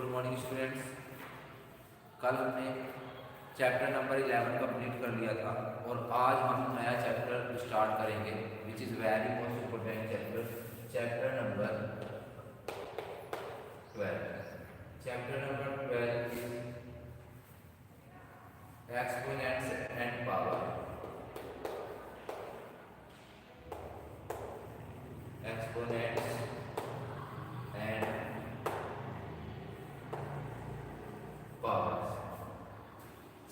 Good morning students. कल हमने chapter number 11 complete कर लिया था और आज हम नया चैप्टर स्टार्ट करेंगे which is very most important chapter number 12। Chapter number 12 is exponents and power. Exponents and powers.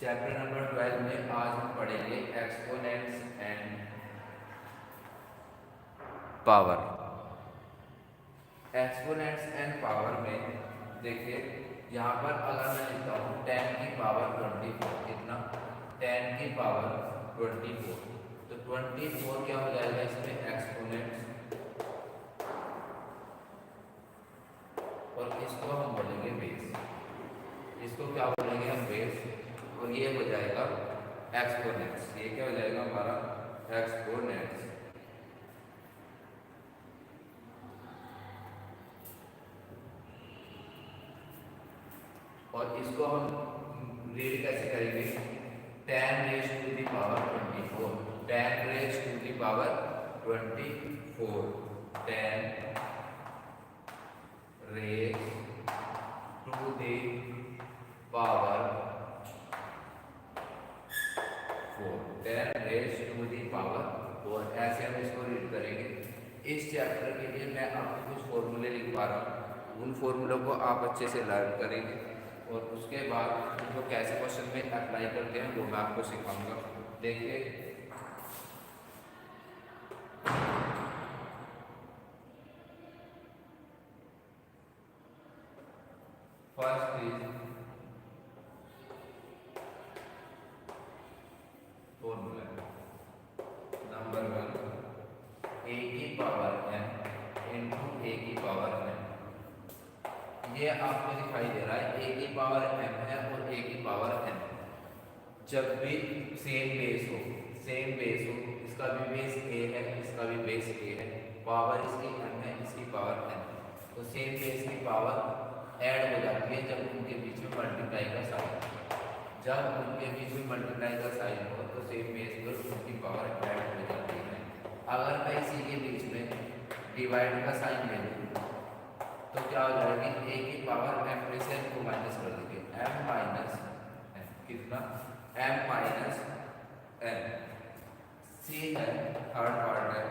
Chapter number 12 में आज हम पढ़ेंगे exponents and power. Exponents and power में देखिए यहाँ पर अगर मैं लिखता हूँ 10 की पावर 24, कितना 10 की पावर 24, तो 24 क्या हो जाएगा इसमें एक्सपोनेंट्स, और इसको हम बोलेंगे बेस। इसको क्या बोलेंगे हम बेस, और ये हो जाएगा एक्सपोनेंट्स। ये क्या हो जाएगा हमारा एक्सपोनेंट्स। और इसको हम रीड कैसे करेंगे, 10 raise to the power 24, 10 raise to the power 24, 10 raise to the power 4, 10 raise to the power 4। ऐसे हम इसको रीड करेंगे। इस चैप्टर के लिए मैं आपको कुछ फॉर्मूले लिख पा रहा हूँ, उन फॉर्मूलों को आप अच्छे से लर्न करेंगे और उसके बाद उनको कैसे क्वेश्चन में अप्लाई करते हैं वो मैं आपको सिखाऊंगा। देखिए first is formula number 1, a की पावर m इंटू a की पावर n। ये आपको दिखाई दे रहा है a की पावर m है और a की पावर n। जब भी सेम बेस हो, इसका भी बेस a है, इसका भी बेस a है, पावर इसकी m है, इसकी पावर n, तो सेम बेस की पावर ऐड हो जाती है जब उनके बीच में मल्टीप्लाई का साइन। जब उनके बीच में मल्टीप्लाई का साइन हो तो सेम बेस पर उनकी पावर ऐड हो जाती है। अगर मैं इसी के बीच में डिवाइड का साइन ले लूँ तो क्या हो जाएगी, a की पावर m में से m को माइनस कर देंगे, m माइनस n, कितना m माइनस n। सी है थर्ड पार्ट है,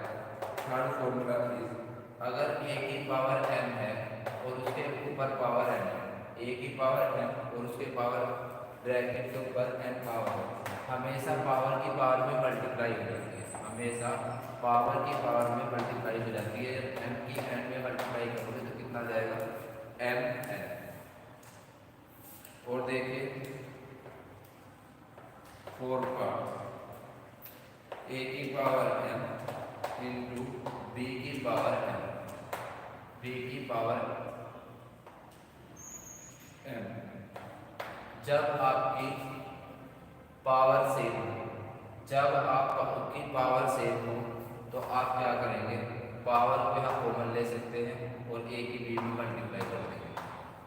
थर्ड फॉर्मूला इज अगर a की पावर m है और उसके ऊपर पावर n है, a की पावर m और उसके पावर ब्रैकेट के ऊपर n पावर है, हमेशा पावर की पावर में मल्टीप्लाई हो जाती है, हमेशा पावर की पावर में मल्टीप्लाई हो जाती है। m की n में मल्टीप्लाई करोगे तो कितना जाएगा m n। और देखिए फोर्थ पार्ट, a की पावर m इंटू b की पावर m, b की पावर m। जब आपकी पावर सेम हो, जब आपकी पावर सेम हो तो आप क्या करेंगे, पावर को हम कॉमन ले सकते हैं और a की b में मल्टीप्लाई कर देंगे।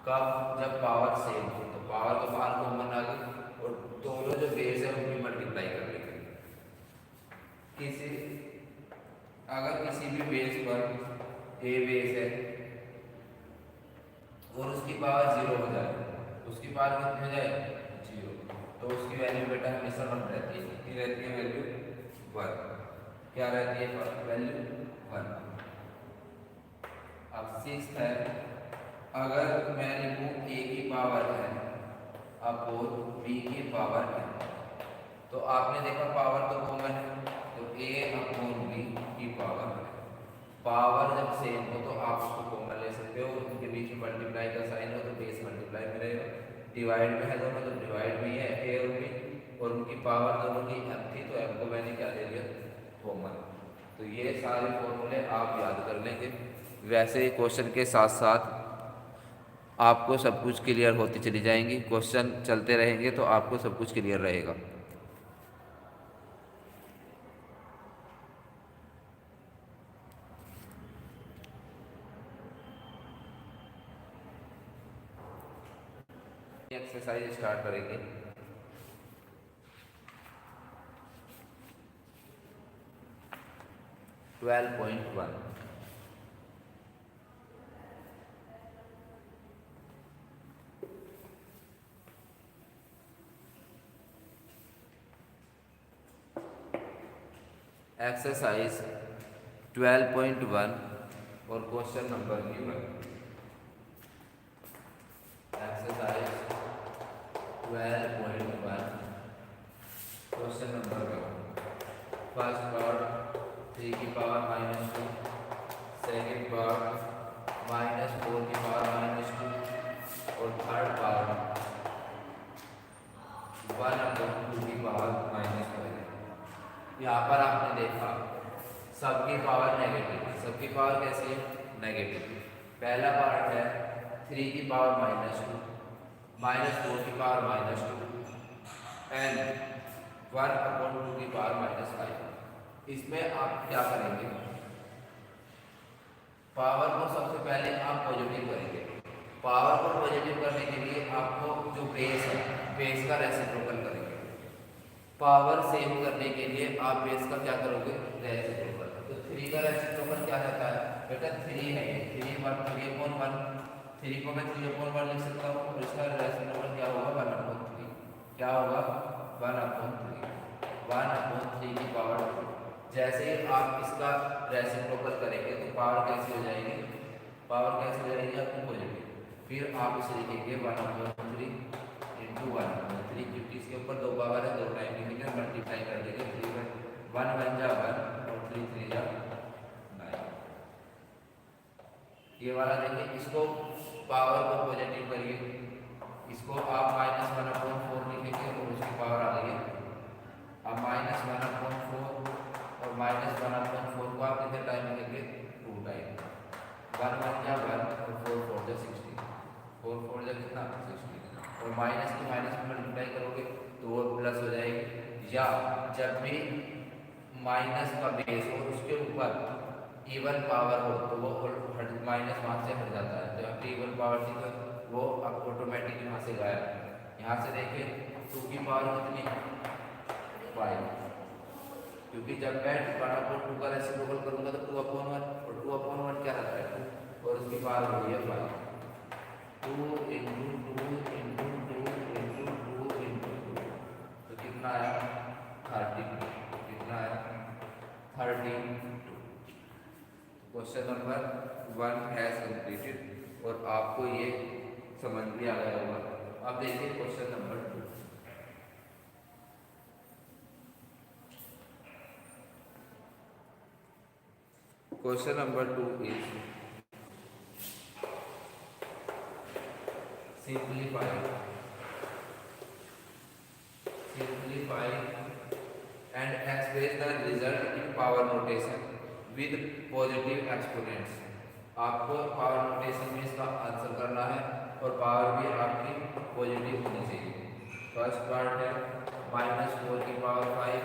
कब, जब पावर सेम हो, तो पावर तो बाहर कॉमन आ गई और दोनों जो बेस है उनकी मल्टीप्लाई कर लेंगे। अगर किसी भी बेस पर a बेस है और उसकी पावर 0 हो जाए, उसकी पावर कितनी हो जाए 0, तो उसकी वैल्यू बेटा हमेशा 1 रहती है। कितनी रहती है वैल्यू 1, क्या रहती है वैल्यू 1। अब सिक्स्थ है, अगर मैं लिखूं a की पावर है अपॉन b की पावर है, तो आपने देखा पावर तो कॉमन है, तो a अपॉन b की पावर है। पावर जब सेम हो तो आप उसको कॉमन ले सकते हो, उनके बीच में मल्टीप्लाई का साइन हो तो बेस मल्टीप्लाई में रहेगा, डिवाइड में है दोनों तो डिवाइड में ही है a और b, और उनकी पावर दोनों की m थी तो m को मैंने क्या ले लिया कॉमन। तो ये सारे फॉर्मूले आप याद कर लेंगे। वैसे क्वेश्चन के साथ साथ आपको सब कुछ क्लियर होती चली जाएंगी, क्वेश्चन चलते रहेंगे तो आपको सब कुछ क्लियर रहेगा। एक्सरसाइज स्टार्ट करेंगे। Twelve point one. एक्सरसाइज 12.1 और question number given. Exercise 12.1 question number given. First part 3 की पावर -2, सेकेंड पार्ट -4 की पावर -2 और थर्ड पार्ट 1/2 की पावर -5। यहाँ पर आपने देखा सबकी पावर नेगेटिव, सबकी पावर कैसी है? नेगेटिव। पहला पार्ट है 3 की पावर -2, -4 की पावर -2 एंड 1/2 की पावर -5। इसमें आप क्या करेंगे? पावर को सबसे पहले आप पॉजिटिव करेंगे। पावर को पॉजिटिव करने के लिए आपको जो बेस है, बेस का रेसिप्रोकल करेंगे। पावर सेव करने के लिए आप बेस का क्या करोगे? रेसिप्रोकल। तो 3 का रेसिप्रोकल क्या रहता है बेटा? 3 है, 3/1 3 को मैं 3/1 लिख सकता हूँ और इसका रेसिप्रोकल क्या होगा? 1/3। क्या होगा? 1/3। 1/3 की पावर 2। जैसे ही आप इसका रेसिप्रोकल करेंगे तो पावर कैसी हो जाएगी? पावर कैसी हो जाएगी आपकी? पॉजिटिव। फिर आप इसे लिखेंगे 1/3 इंटू 1/3, क्योंकि इसके ऊपर 2 पावर है, 2 टाइम लिखेंगे, मल्टीप्लाई कर देंगे। 1 1 जा 1 और 3 3 जा 9। ये वाला देखिए, इसको पावर को पॉजिटिव करिए। इसको आप -1/4 लिखेंगे और उसकी पावर आ गई है। अब -1/4 और -1/4 को आप कितने टाइम लिखेंगे? 2 टाइम। 1 1 जा 1 और 4 4 जा 16। 4 4 जा कितना? 16। और माइनस की माइनस में मल्टीप्लाई करोगे तो वो प्लस हो जाएगी। या जब भी माइनस का बेस हो उसके ऊपर इवन पावर हो तो वो माइनस वहाँ से हट जाता है। तो यहाँ पे इवन पावर थी तो वो अब ऑटोमेटिक यहाँ से गायब। यहाँ से देखिए 2 की पावर कितनी? 5। क्योंकि जब मैं 1/2 का रेसिप्रोकल करूँगा तो 2/1 और 2/1 क्या रहता है? 2 और उसकी पावर हो गई है 5। 2 इंटू 2 इंटू 2 इंटू 2 इंटू 2 तो कितना आया? 32। कितना आया? 32। क्वेश्चन नंबर 1 हैज कंप्लीटेड और आपको ये समझ भी आ गया होगा। अब देखिए question number 2। Question number 2 is simplify and express the result in power notation with positive exponents। आपको पावर नोटेशन में इसका आंसर करना है और पावर भी आपकी पॉजिटिव होनी चाहिए। फर्स्ट पार्ट है -4 की पावर 5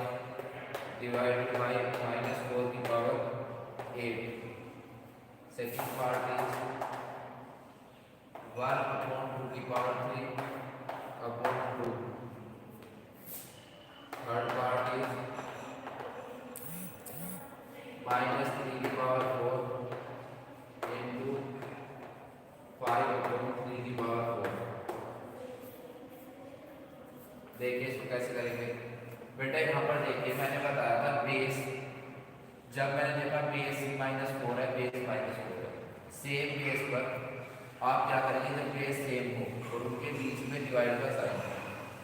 डिवाइडेड बाय -4 की पावर 8। सेकेंड पार्ट इज 1/2 की पावर 3/2। थर्ड पार्ट इज -3 की पावर 4 इंटू 5/3 की पावर 4। देखिए इसको कैसे करेंगे बेटा? यहाँ पर देखिए मैंने बताया था बेस, जब मैंने देखा बेस -4 है, बेस -4 है, सेम बेस पर आप क्या करेंगे? जब बेस सेम हो और उनके बीच में डिवाइड का साइन है,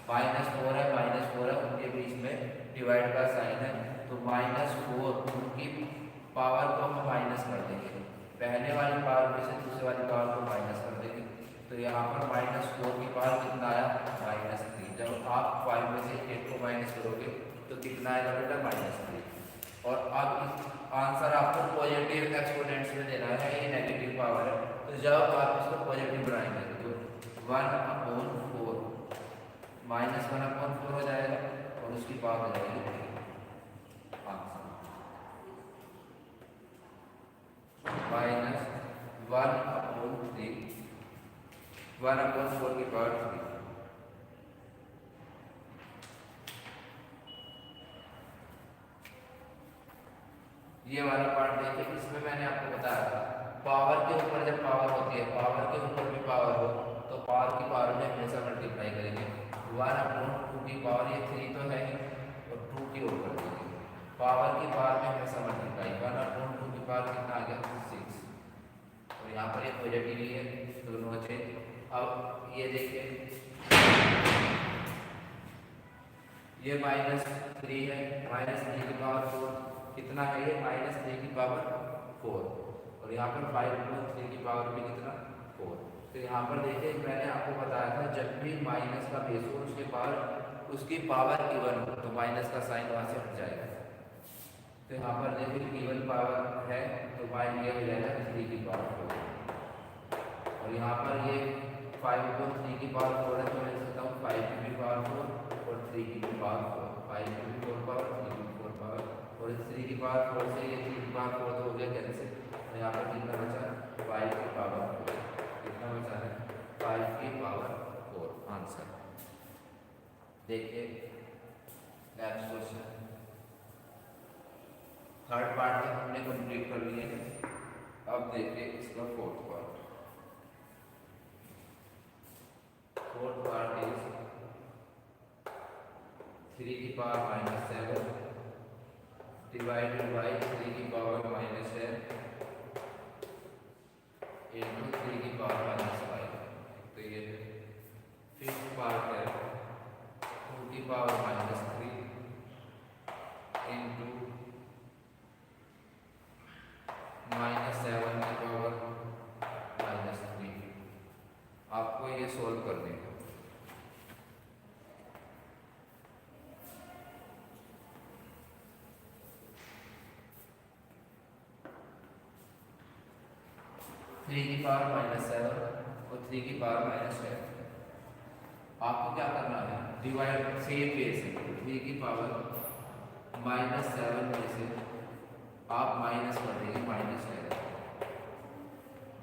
-4 है -4 है, उनके बीच में डिवाइड का साइन है, तो -4 उनकी पावर को हम माइनस कर देंगे। पहले वाली पावर में से दूसरे वाली पावर को माइनस कर देंगे। तो यहाँ पर -4 की पावर कितना आया? -3। जब आप 5 में से 8 को माइनस करोगे तो कितना आएगा बेटा? -3। और अब इस आंसर आपको पॉजिटिव एक्सपोनेंट्स में देना है, ये नेगेटिव पावर है। तो जब आप इसको पॉजिटिव बनाएंगे तो 1/4 -1/4 हो जाएगा और उसकी पावर हो जाएगी आंसर -1/3 1/4 की पावर 3। ये वाला पार्ट देखिए, इसमें मैंने आपको बताया था पावर के ऊपर जब पावर होती है, पावर के ऊपर भी पावर हो तो पावर की पावर में हमेशा मल्टीप्लाई करेंगे। 1/2 की पावर, ये 3 तो है ही, और 2 की ओर कर देंगे, पावर की पावर में हमेशा मल्टीप्लाई। 1/2 की पावर कितना आ गया 6, और यहाँ पर ये पॉजिटिव ही है, दोनों अच्छे। अब ये देखिए, ये -3 है, -3 की पावर 4 कितना है, ये -3 की पावर 4, और यहाँ पर 5/3 की पावर भी कितना 4। तो यहाँ पर देखिए मैंने आपको बताया था जब भी माइनस का बेस हो उसकी पावर इवन हो तो माइनस का साइन वहाँ से हट जाएगा। तो यहाँ पर देखिए इवन पावर है तो ये हो जाएगा 3 की पावर 4, और यहाँ पर ये 5/3 की पावर 4 है तो मैं लिख सकता हूँ 5 की भी पावर 4 और 3 की भी पावर 4, 5 की भी 4 पावर, 3 की 4 पावर, और 3 की पावर 4 से ये 3 की पावर 4 तो हो गया कैंसिल। और यहाँ पर कितना बचा, 5 की पावर 4, कितना बचा है 5 की पावर 4, आंसर। देखिए नेक्स्ट क्वेश्चन, थर्ड पार्ट में हमने कंप्लीट कर लिए हैं। अब देखिए इसका fourth part. Fourth part is 3 की पावर -7 डिवाइडेड बाई 3 की पावर -10 इंटू 3 की पावर -5। तो ये फिफ्थ पार्ट है 2 की पावर -3 इंटू -7 की पावर -3। आपको ये सोल्व करने का। थ्री की पावर -7 और 3 की पावर -7, आपको क्या करना है, डिवाइड सेम वे से 3 की पावर -7 में से आप माइनस कर देंगे -7,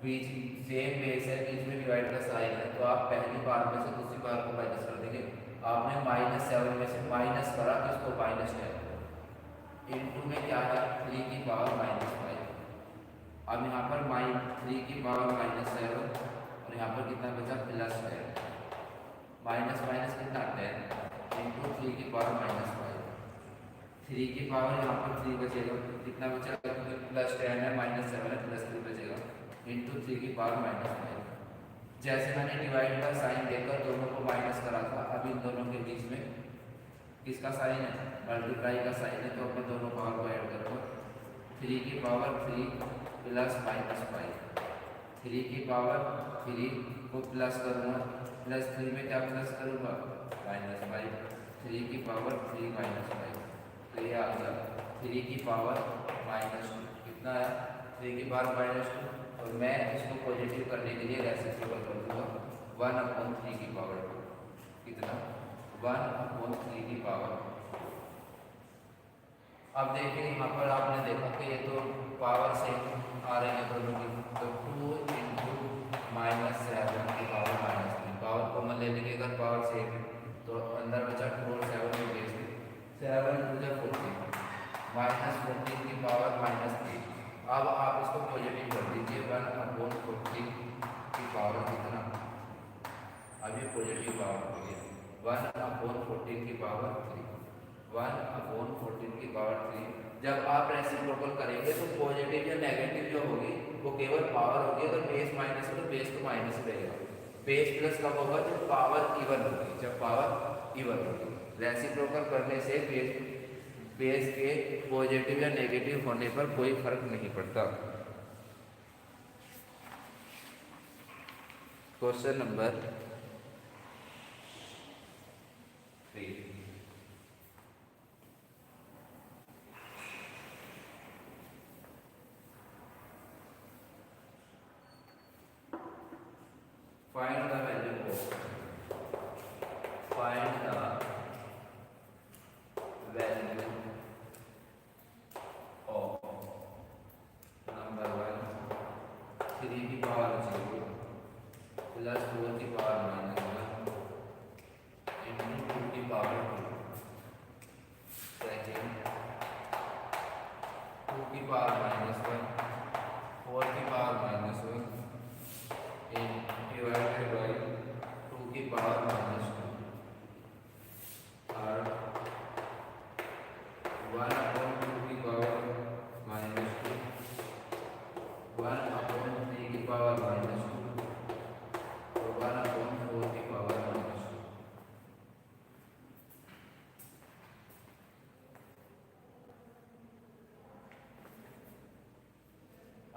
बीच सेम बेस है, बीच में डिवाइड का साइन है, तो आप पहली बार में से दूसरी बार को माइनस कर देंगे। आपने -7 में से माइनस करा तो इसको -10 इंटू में क्या है 3 की पावर -5। अब यहाँ पर -3 की पावर -7 और यहाँ पर कितना बचा +10, माइनस माइनस कितना 10 इंटू 3 की पावर -5। 3 की पावर यहाँ पर 3 बचेगा, कितना बचेगा +10 है, -7 है, +3 बचेगा इंटू 3 की पावर -5। जैसे मैंने डिवाइड का साइन देकर दोनों को माइनस करा था, अब इन दोनों के बीच में किसका साइन है, मल्टीप्लाई का साइन है, तो अपने दोनों पावर को ऐड करूँगा। 3 की पावर 3 प्लस -5, 3 की पावर 3 को प्लस करूँगा, +3 में क्या प्लस करूँगा -5, 3 की पावर 3 -5, तो ये आ गया 3 की पावर -2, कितना है 3 की पावर -2, और मैं इसको पॉजिटिव करने के लिए रेसिप्रोकल कर दूंगा 1/3 की पावर 2, कितना 1/3 की पावर। अब देखिए यहाँ पर आपने देखा कि ये तो पावर से आ रहे हैं दोनों की, तो 2 इंटू -7 की पावर -3, पावर कॉमन ले लेंगे, अगर पावर सेम है तो अंदर बचा 2 और 7 में बेस 7 2 14 -14 की पावर -3। अब आप इसको पॉजिटिव कर दीजिए 1/14 की पावर कितना, अब ये पॉजिटिव पावर हो गया 1/14 की पावर 3, 1/14 की पावर 3। जब आप रेसिप्रोकल करेंगे तो पॉजिटिव या नेगेटिव जो होगी वो केवल पावर होगी, अगर बेस माइनस हो तो बेस तो माइनस रहेगा, बेस प्लस कब होगा जब पावर इवन होगी, जब पावर इवन होगी। रेसिप्रोकल करने से बेस के पॉजिटिव या नेगेटिव होने पर कोई फर्क नहीं पड़ता। Question number 3, find the value of number 1 3 की पावर 0 प्लस 4 की पावर -1 इंटू 2 की पावर 2, सेकेंड 2 की पावर -1 4 की पावर -1 डिवाइडेड बाई 2 की पावर -2 और 1/2 की पावर -2 1/3 की पावर -2 और 1/4 की पावर -2।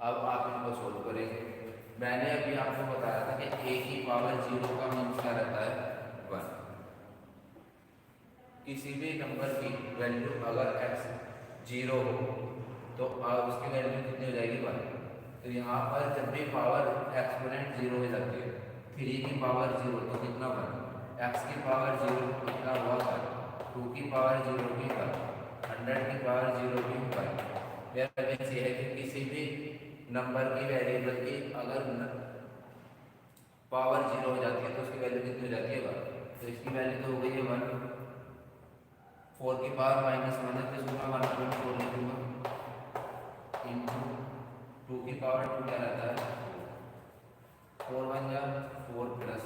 अब आप इनको सोल्व करेंगे। मैंने अभी आपको बताया था कि a की पावर 0 का मीन्स क्या रहता है 1। किसी भी नंबर की वैल्यू अगर x 0 हो तो उसकी वैल्यू कितनी हो जाएगी 1। तो यहाँ पर जब भी पावर एक्सपोनेंट 0 हो जाती है, 3 की पावर 0 तो कितना 1, x की पावर 0 कितना हुआ 1, 2 की पावर 0 की 1, 100 की पावर 0 की 1। मेरा मीन्स ये है कि किसी भी नंबर की वेरिएबल की अगर पावर 0 हो जाती है तो उसकी वैल्यू कितनी हो जाती है 1। तो इसकी वैल्यू तो हो गई है 1। 4 की पावर -1 है तो इसको मैं 1/4 लिखूंगा इंटू 2 की पावर 2 क्या रहता है 4 1 जा 4 प्लस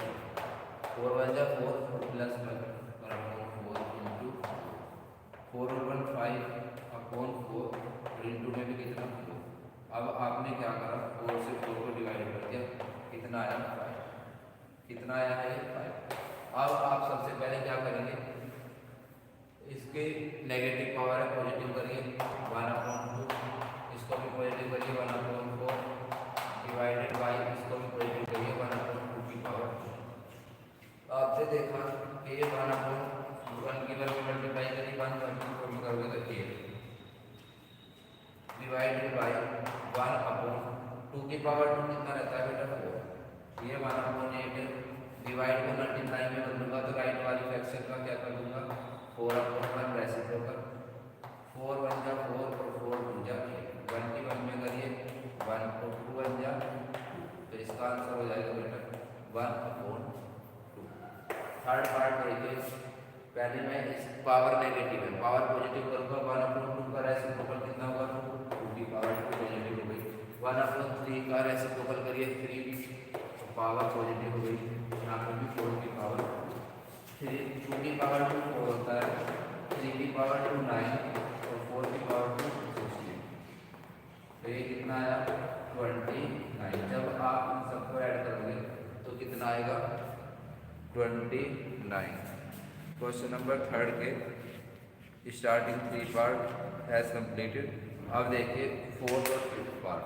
4 1 जा 4 4 प्लस 1 4 इंटू 4 और 1 5/4 इंटू में भी कितना 4। अब आपने क्या करा 4 से 4 को डिवाइड कर दिया, कितना आया 5। कितना आया है 5। अब आप सबसे पहले क्या करेंगे, इसके नेगेटिव पावर है पॉजिटिव करिए 1/2, इसको भी पॉजिटिव करिए 1/4 डिवाइडेड बाई इसको भी पॉजिटिव करिए 1/2 की पावर 2। आपने देखा कि ये 1/1 की वैल्यू मल्टीप्लाई करिए 1/4 करोगे तो ये डिवाइडेड बाई 1/2 की पावर 2 कितना रहता है बेटा 4। ये 1/8 डिवाइड को मल्टीप्लाई में बदलूंगा तो राइट वाली फ्रैक्शन का क्या कर दूंगा 4/1 रेसिप्रोकल 4 1 जा 4 और 4 2 जा 8 1 की 1 में करिए 1 और 2 1 जा 2। तो इसका आंसर हो जाएगा बेटा 1/2। थर्ड पार्ट देखिए, पहले मैं इस पावर नेगेटिव है पावर पॉजिटिव करूंगा 1/2 का रेसिप्रोकल कितना होगा 2 की पावर 2 पॉजिटिव हो गई। 1/3 का रेसिप्रोकल करिए 3 तो पावर पॉजिटिव हो गई। यहाँ पर भी 4 की पावर 3 2 की पावर 2 4 होता है 3 की पावर 2 9 और 4 की पावर 2 16। तो ये कितना आया 29। जब आप इन सबको ऐड करोगे तो कितना आएगा 29। क्वेश्चन नंबर 3 के स्टार्टिंग 3 पार्ट हैज कंप्लीटेड। अब देखिए 4th और 5th पार्ट।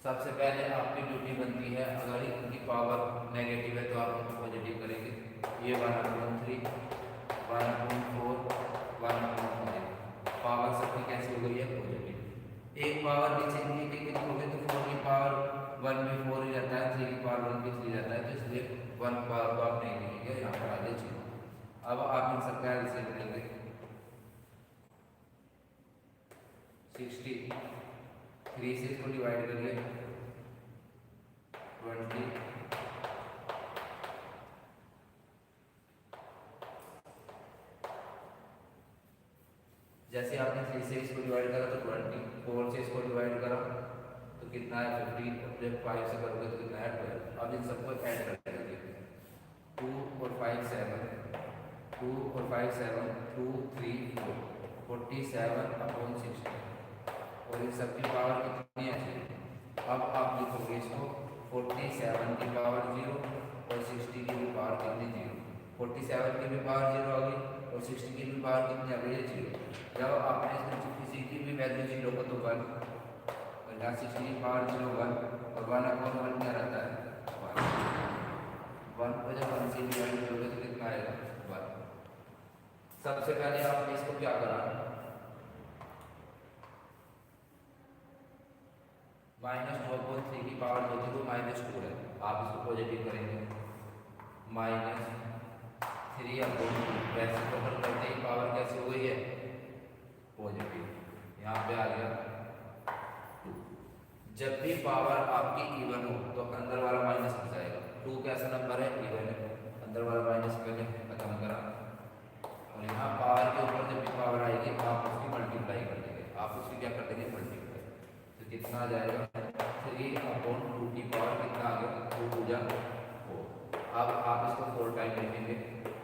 सबसे पहले आपकी ड्यूटी बनती है, अगर इनकी पावर नेगेटिव है तो आप इनको पॉजिटिव करेंगे। ये 1/3 1/4 1/5 पावर सबकी कैसी हो गई है पॉजिटिव। एक पावर नीचे की कितनी हो गई तो 4 की पावर 1 भी 4 ही रहता है, 3 की पावर 1 भी 3 रहता है, तो इसलिए 1 पावर को आप नहीं लिखेंगे, यहाँ पर आगे चीज। अब आप इन सबका एलसीएम लेंगे 60 3 से इसको डिवाइड करिए 20 जैसे आपने 3 से इसको डिवाइड करा तो 20, 4 से इसको डिवाइड करा तो कितना है 15, जब 5 से करोगे तो कितना है 12। अब इन सबको ऐड कर देंगे 2 और 5 7 2 और 5 7 2 3 4 47/60 और इन सब की पावर कितनी है। अब आप लिखोगे इसको 47 की पावर 0 और 60 की भी पावर कितनी 0। 47 की भी पावर 0 होगी और 60 की भी पावर कितनी आ गई है 0। जब आपने इसमें किसी की भी वैल्यू 0 को तो 1, और यहाँ 60 की पावर 0 1 और 1/1 क्या रहता है 1 को जब 1 से डिवाइड करोगे तो कितना आएगा 1। सबसे पहले आपने इसको क्या करा, -12/3 की पावर जो थी वो -2 है, आप इसको पॉजिटिव करेंगे -3/2 वैसे टोटल करते ही पावर कैसे हो गई है पॉजिटिव, यहाँ पे आ गया 2। जब भी पावर आपकी इवन हो तो अंदर वाला माइनस हो जाएगा। 2 कैसा नंबर है इवन है, अंदर वाला माइनस पहले खत्म करा, और यहाँ पावर के ऊपर जब भी पावर आएगी आप उसकी मल्टीप्लाई कर देंगे, आप उसकी क्या कर देंगे मल्टीप्लाई, तो कितना आ जाएगा 3/2 की पावर कितना आ गया 2 × 4। अब आप इसको 4 टाइम लिखेंगे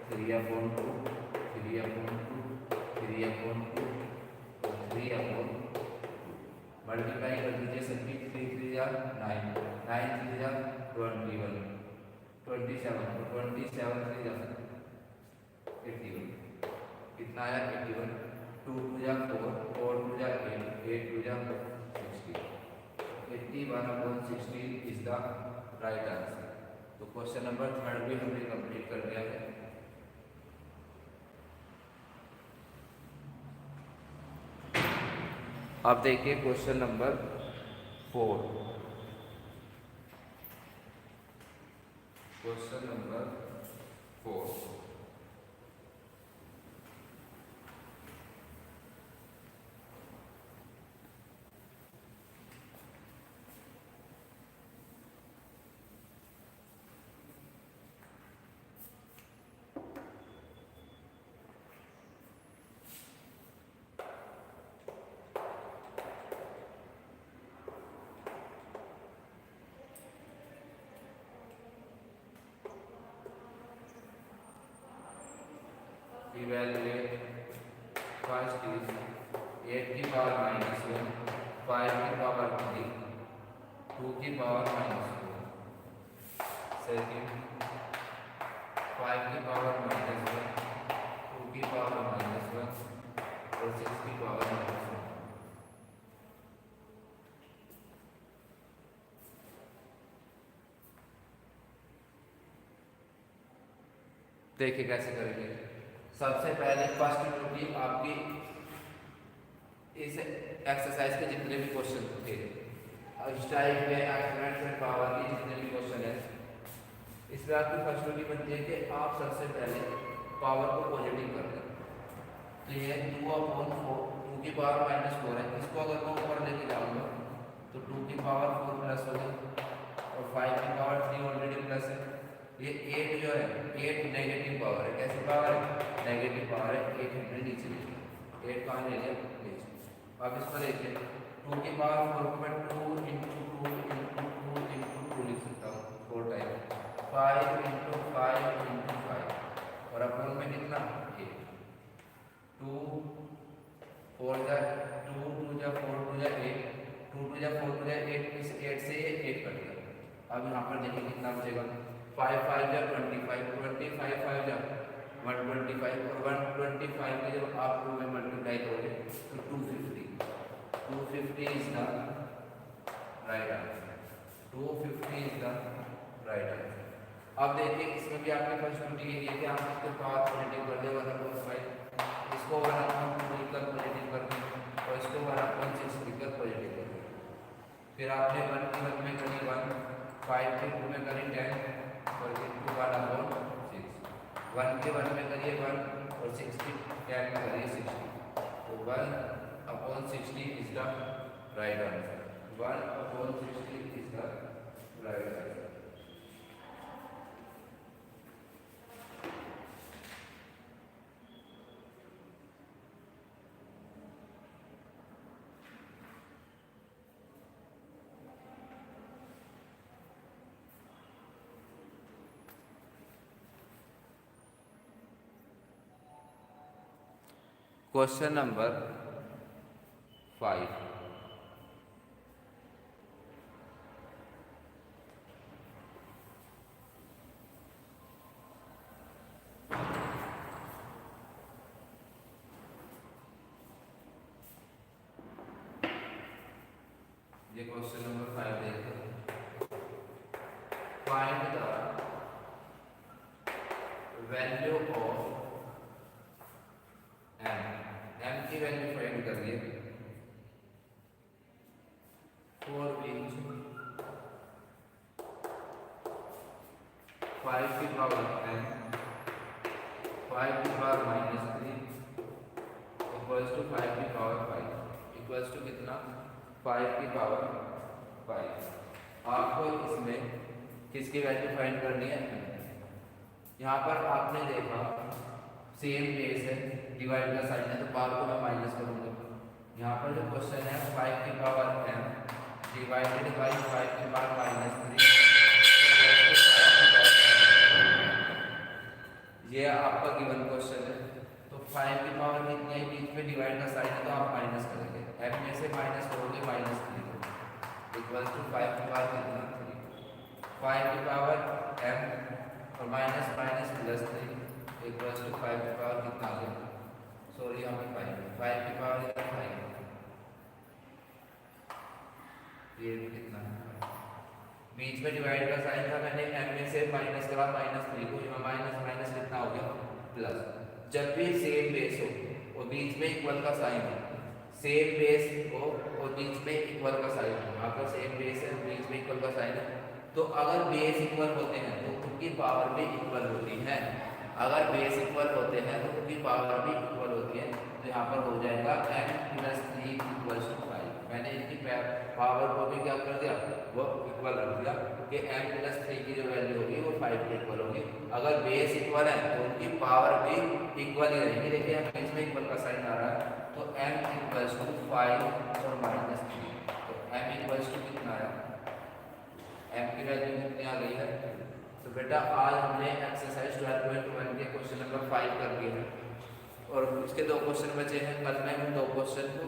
3/2 3/2 3/2 3/2 मल्टीप्लाई कर दीजिए सभी, 3 3 जा 9 9 3 जा 21 27 27 3 जा 81 कितना आया 81। 2 2 जा 4 4 2 जा 8 8 2 जा 60 81/60 इज द राइट आंसर। तो क्वेश्चन नंबर 3 भी हमने कंप्लीट कर दिया है। अब देखिए question number 4। Question number 4, evaluate first is 8 की पावर -1 5 की पावर 3 2 की पावर -4 सेकंड 5 की पावर -1 2 की पावर -1 और 6 की पावर -1। देखिए कैसे करेंगे। सबसे पहले फर्स्ट ड्यूटी आपकी इस एक्सरसाइज के जितने भी क्वेश्चन थे इस टाइप में एक्सपोनेंशियल पावर के जितने भी क्वेश्चन है, इसमें आपकी फर्स्ट ड्यूटी बनती है कि आप सबसे पहले पावर को पॉजिटिव कर दें। तो ये 2/4 2 की पावर -4 है, इसको अगर मैं ऊपर लेके जाऊंगा तो 2 की पावर 4 प्लस हो गई और 5 की पावर 3 ऑलरेडी प्लस है। ये 8 जो है 8 नेगेटिव पावर है, कैसी पावर है नेगेटिव पावर है, 8 हमने नीचे ले लिया, 8 कहाँ ले लिया नीचे। अब इसको देखिए 2 की पावर 4 को मैं 2 × 2 × 2 लिख सकता हूँ 4 टाइम, 5 × 5 × 5 और अपन में कितना 8 2 4 जा 2 2 जा 4 2 जा 8 2 2 जा 4 2 जा 8 इस 8 से 8 कट गया। अब यहाँ पर देखिए कितना बचेगा 5 5 जा 25 25 5 जा 125 और 125 के जब आप 2 में मल्टीप्लाई करोगे तो 250 is the right answer, 250 is the right answer. अब देखिए इसमें भी आपके फर्स्ट ड्यूटी ये है कि आप इसके पावर पॉजिटिव कर दे 1/5, इसको 1/2 लिखकर पॉजिटिव कर दें और इसको 1/6 लिखकर पॉजिटिव कर दें। फिर आपने 1 की 1 में करी 1, 5 के 2 में करी 10 और 1/6, 1 के 1 में करिए 1 और 6 की 10 में करिए 60, तो 1/60 is the right answer, 1/60 is the right answer. Question number 5, ये क्वेश्चन नंबर 5 देखो, find the value of m. M की वैल्यू फाइंड करिए फॉर विच 5 की पावर n 5 की पावर -3 इक्वल्स टू 5 की पावर 5 इक्वल्स टू कितना 5 की पावर 5। आपको इसमें किसकी वैल्यू फाइंड करनी है? यहाँ पर आपने देखा सेम बेस है, डिवाइड का साइन है, तो पावर को मैं माइनस करूँगा। यहाँ पर जो क्वेश्चन है 5 की पावर n डिवाइडेड बाई 5 की पावर -3, ये आपका गिवन क्वेश्चन है। तो 5 की पावर कितनी है, बीच में डिवाइड का साइन है तो आप माइनस करेंगे, m में से माइनस करोगे -3 इक्वल्स टू 5 की पावर कितना 3, 5 की पावर m और minus minus plus 3 equals to 5 की पावर कितना आ गया, सॉरी यहाँ पे 5 की पावर इधर 5, ये भी कितना है, बीच में डिवाइड का साइन था, मैंने m में से माइनस करा -3 को, यहाँ माइनस माइनस कितना हो गया प्लस। जब भी सेम बेस हो और बीच में इक्वल का साइन हो, सेम बेस हो और बीच में इक्वल का साइन हो, यहाँ पर सेम बेस है बीच में इक्वल का साइन है, तो अगर बेस इक्वल होते हैं तो उनकी पावर भी इक्वल होती है। अगर बेस इक्वल होते हैं तो उनकी पावर भी इक्वल होती है। तो यहाँ पर हो जाएगा m + 3 = 5। मैंने इनकी पावर को भी क्या कर दिया, वो इक्वल रख दिया कि m + 3 की जो वैल्यू होगी वो 5 के इक्वल होगी। अगर बेस इक्वल है तो उनकी पावर भी इक्वल ही रहेगी। देखिए यहाँ बीच में इक्वल का साइन आ रहा है, तो m = 5 और -3, तो m = कितना आया, m की वैल्यू कितनी आ गई है। तो बेटा आज हमने एक्सरसाइज 12.1 के क्वेश्चन नंबर 5 कर दिए हैं और इसके 2 क्वेश्चन बचे हैं। कल मैं उन 2 क्वेश्चन को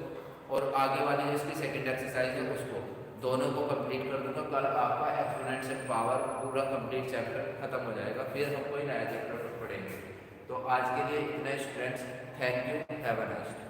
और आगे वाली जो इसकी सेकंड एक्सरसाइज है उसको दोनों को कंप्लीट कर दूंगा। कल आपका एक्सपोनेंट्स एंड पावर पूरा कंप्लीट चैप्टर खत्म हो जाएगा, फिर हम कोई नया चैप्टर पढ़ेंगे। तो आज के लिए इतना students, thank you, have a nice day.